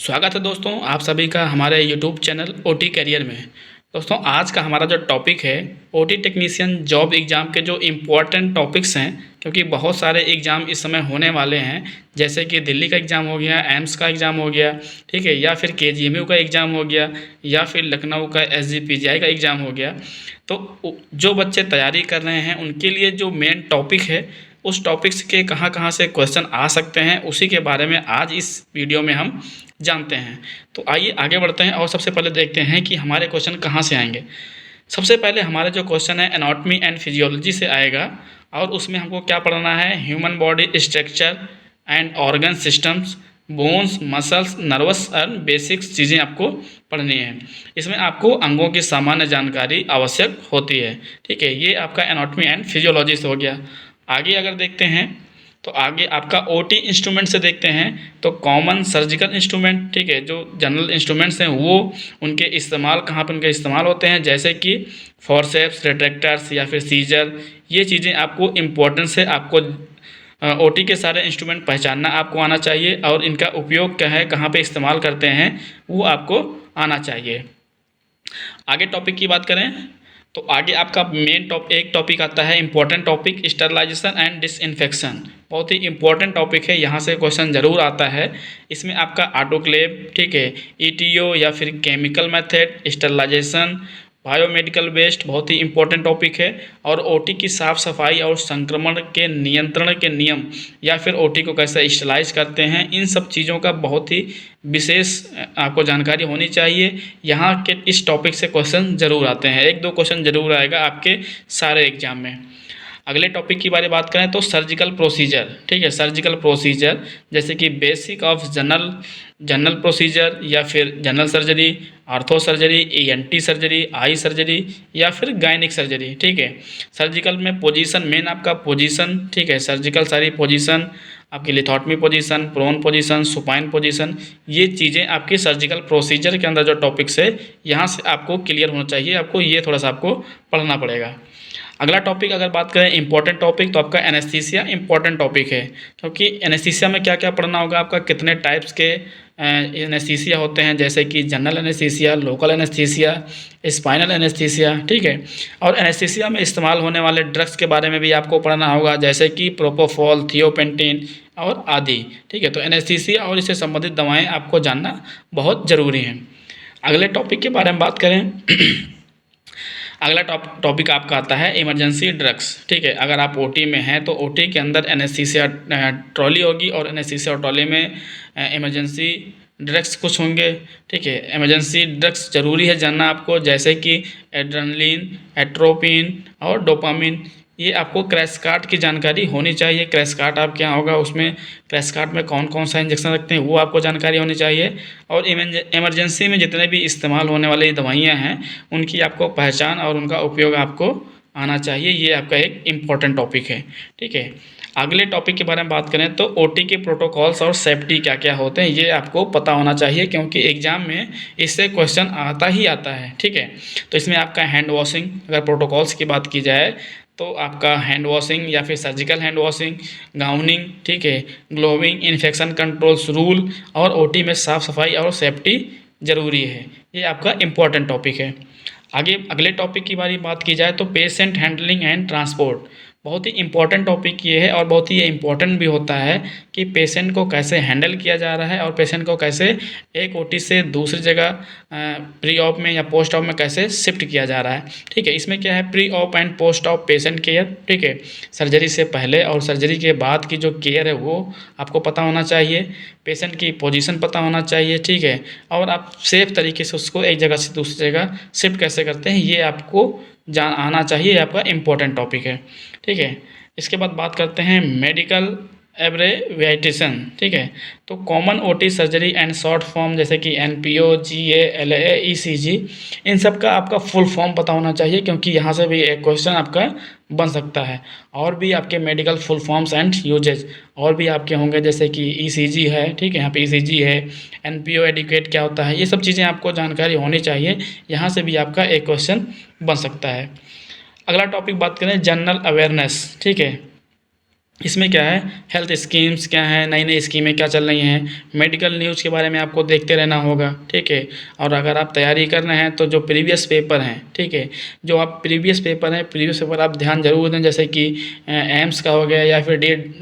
स्वागत है दोस्तों आप सभी का हमारे यूट्यूब चैनल ओटी करियर में। दोस्तों आज का हमारा जो टॉपिक है ओटी टेक्नीशियन जॉब एग्ज़ाम के जो इम्पोर्टेंट टॉपिक्स हैं, क्योंकि बहुत सारे एग्ज़ाम इस समय होने वाले हैं। जैसे कि दिल्ली का एग्ज़ाम हो गया, एम्स का एग्ज़ाम हो गया, ठीक है, या फिर केजीएमयू का एग्ज़ाम हो गया, या फिर लखनऊ का एसजीपीजीआई का एग्ज़ाम हो गया। तो जो बच्चे तैयारी कर रहे हैं उनके लिए जो मेन टॉपिक है, उस टॉपिक्स के कहाँ कहाँ से क्वेश्चन आ सकते हैं, उसी के बारे में आज इस वीडियो में हम जानते हैं। तो आइए आगे बढ़ते हैं और सबसे पहले देखते हैं कि हमारे क्वेश्चन कहाँ से आएंगे। सबसे पहले हमारा जो क्वेश्चन है एनाटॉमी एंड फिजियोलॉजी से आएगा, और उसमें हमको क्या पढ़ना है, human body structure and organ systems, bones, muscles, nervous and basics चीज़ें आपको पढ़नी है। इसमें आपको अंगों की सामान्य जानकारी आवश्यक होती है। ठीक है, ये आपका एनाटॉमी एंड फिजियोलॉजी से हो गया। आगे अगर देखते हैं तो आगे आपका ओटी इंस्ट्रूमेंट से देखते हैं तो कॉमन सर्जिकल इंस्ट्रूमेंट, ठीक है, जो जनरल इंस्ट्रूमेंट्स हैं वो उनके इस्तेमाल कहाँ पर उनके इस्तेमाल होते हैं, जैसे कि फॉरसेप्स, रिट्रैक्टर्स या फिर सीजर। ये चीज़ें आपको इम्पोर्टेंस है, आपको ओटी के सारे इंस्ट्रूमेंट पहचानना आपको आना चाहिए, और इनका उपयोग क्या है, कहाँ पे इस्तेमाल करते हैं, वो आपको आना चाहिए। आगे टॉपिक की बात करें तो आगे आपका मेन एक टॉपिक आता है important topic, sterilisation and disinfection. बहुत ही इंपॉर्टेंट टॉपिक है, यहाँ से क्वेश्चन ज़रूर आता है। इसमें आपका ऑटोक्लेव, ठीक है, ईटीओ या फिर chemical method, sterilisation, biomedical waste बहुत ही इंपॉर्टेंट टॉपिक है। और ओटी की साफ़ सफाई और संक्रमण के नियंत्रण के नियम, या फिर ओटी को कैसे स्टरलाइज करते हैं, इन सब चीज़ों का बहुत ही विशेष आपको जानकारी होनी चाहिए। यहाँ के इस टॉपिक से क्वेश्चन ज़रूर आते हैं, एक दो क्वेश्चन ज़रूर आएगा आपके सारे एग्जाम में। अगले टॉपिक की बात करें तो सर्जिकल प्रोसीजर, ठीक है, सर्जिकल प्रोसीजर जैसे कि बेसिक ऑफ जनरल प्रोसीजर, या फिर general surgery, ortho surgery, ENT surgery, eye surgery, या फिर गायनिक सर्जरी। ठीक है, सर्जिकल में पोजीशन, मेन आपका पोजीशन, ठीक है, सर्जिकल सारी पोजीशन आपकी lithotomy position, prone position, supine position, ये चीज़ें आपकी सर्जिकल प्रोसीजर के अंदर जो टॉपिक्स है, यहाँ से आपको क्लियर होना चाहिए। आपको ये थोड़ा सा आपको पढ़ना पड़ेगा। अगला टॉपिक अगर बात करें इंपॉर्टेंट टॉपिक, तो आपका एनेस्थीसिया इंपॉर्टेंट टॉपिक है, क्योंकि एनेस्थीसिया में क्या क्या पढ़ना होगा, आपका कितने टाइप्स के एनेस्थीसिया होते हैं, जैसे कि general anaesthesia, local anaesthesia, spinal anaesthesia. ठीक है, और एनेस्थीसिया में इस्तेमाल होने वाले ड्रग्स के बारे में भी आपको पढ़ना होगा, जैसे कि प्रोपोफॉल, थियोपेंटिन और आदि। ठीक है, तो एनेस्थीसिया और इससे संबंधित दवाएँ आपको जानना बहुत ज़रूरी हैं। अगले टॉपिक के बारे में बात करें अगला टॉपिक आपका आता है इमरजेंसी ड्रग्स। ठीक है, अगर आप ओटी में हैं तो ओटी के अंदर एनेस्थीसिया ट्रॉली होगी, और एनेस्थीसिया ट्रॉली में इमरजेंसी ड्रग्स कुछ होंगे। ठीक है, इमरजेंसी ड्रग्स ज़रूरी है जानना आपको, जैसे कि एड्रेनलिन, एट्रोपिन और डोपामिन। ये आपको क्रैश कार्ड की जानकारी होनी चाहिए। क्रैश कार्ड आप क्या होगा, उसमें क्रैश कार्ड में कौन कौन सा इंजेक्शन रखते हैं वो आपको जानकारी होनी चाहिए। और इमरजेंसी में जितने भी इस्तेमाल होने वाली दवाइयाँ हैं उनकी आपको पहचान और उनका उपयोग आपको आना चाहिए। ये आपका एक इम्पॉर्टेंट टॉपिक है। ठीक है, अगले टॉपिक के बारे में बात करें तो ओटी के प्रोटोकॉल्स और सेफ्टी क्या क्या होते हैं, ये आपको पता होना चाहिए, क्योंकि एग्जाम में इससे क्वेश्चन आता ही आता है। ठीक है, तो इसमें आपका हैंड वॉशिंग, अगर प्रोटोकॉल्स की बात की जाए तो आपका हैंड वॉशिंग या फिर सर्जिकल हैंड वॉशिंग, गाउनिंग, ठीक है, ग्लोविंग, इन्फेक्शन कंट्रोल्स रूल, और ओटी में साफ़ सफाई और सेफ्टी ज़रूरी है। ये आपका इम्पॉर्टेंट टॉपिक है। आगे अगले टॉपिक की बात की जाए तो पेशेंट हैंडलिंग एंड ट्रांसपोर्ट, बहुत ही इंपॉर्टेंट टॉपिक ये है, और बहुत ही इम्पॉर्टेंट भी होता है कि पेशेंट को कैसे हैंडल किया जा रहा है, और पेशेंट को कैसे एक ओटी से दूसरी जगह प्री ऑप में या पोस्ट ऑप में कैसे शिफ्ट किया जा रहा है। ठीक है, इसमें क्या है, pre op and post op patient care. ठीक है, सर्जरी से पहले और सर्जरी के बाद की जो केयर है वो आपको पता होना चाहिए, पेशेंट की पोजीशन पता होना चाहिए। ठीक है, और आप सेफ तरीके से उसको एक जगह से दूसरी जगह शिफ्ट कैसे करते हैं, ये आपको जान आना चाहिए। आपका इम्पोर्टेंट टॉपिक है। ठीक है, इसके बाद बात करते हैं मेडिकल एब्रेविएशन। ठीक है, तो common OT surgery and short form, जैसे कि एनपीओ, जीए, एलए, ईसीजी, इन सब का आपका फुल फॉर्म पता होना चाहिए, क्योंकि यहाँ से भी एक क्वेश्चन आपका बन सकता है। और भी आपके medical full forms and uses और भी आपके होंगे, जैसे कि ईसीजी है, ठीक है, यहाँ पे ईसीजी है, एनपीओ एडिक्वेट क्या होता है, ये सब चीज़ें आपको जानकारी होनी चाहिए। यहाँ से भी आपका एक क्वेश्चन बन सकता है। अगला टॉपिक बात करें जनरल अवेयरनेस। ठीक है, इसमें क्या है, हेल्थ स्कीम्स क्या हैं, नई नई स्कीमें क्या चल रही हैं, मेडिकल न्यूज़ के बारे में आपको देखते रहना होगा, ठीक है। और अगर आप तैयारी कर रहे हैं तो जो प्रीवियस पेपर हैं, ठीक है, जो आप प्रीवियस पेपर हैं, प्रीवियस पेपर आप ध्यान जरूर दें, जैसे कि एम्स का हो गया या फिर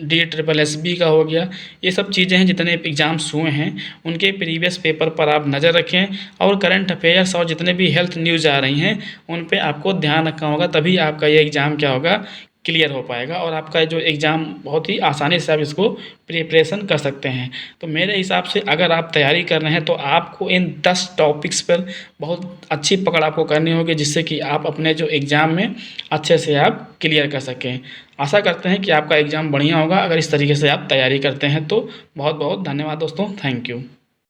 DSSS का हो गया। ये सब चीज़ें हैं, जितने एग्ज़ाम्स हुए हैं उनके प्रीवियस पेपर पर आप नज़र रखें, और करंट अफेयर्स और जितने भी हेल्थ न्यूज़ आ रही हैं उन पे आपको ध्यान रखना होगा, तभी आपका ये एग्ज़ाम क्या होगा, क्लियर हो पाएगा, और आपका जो एग्ज़ाम बहुत ही आसानी से आप इसको प्रिपरेशन कर सकते हैं। तो मेरे हिसाब से अगर आप तैयारी कर रहे हैं तो आपको इन 10 टॉपिक्स पर बहुत अच्छी पकड़ आपको करनी होगी, जिससे कि आप अपने जो एग्ज़ाम में अच्छे से आप क्लियर कर सकें। आशा करते हैं कि आपका एग्ज़ाम बढ़िया होगा अगर इस तरीके से आप तैयारी करते हैं तो। बहुत बहुत धन्यवाद दोस्तों, थैंक यू।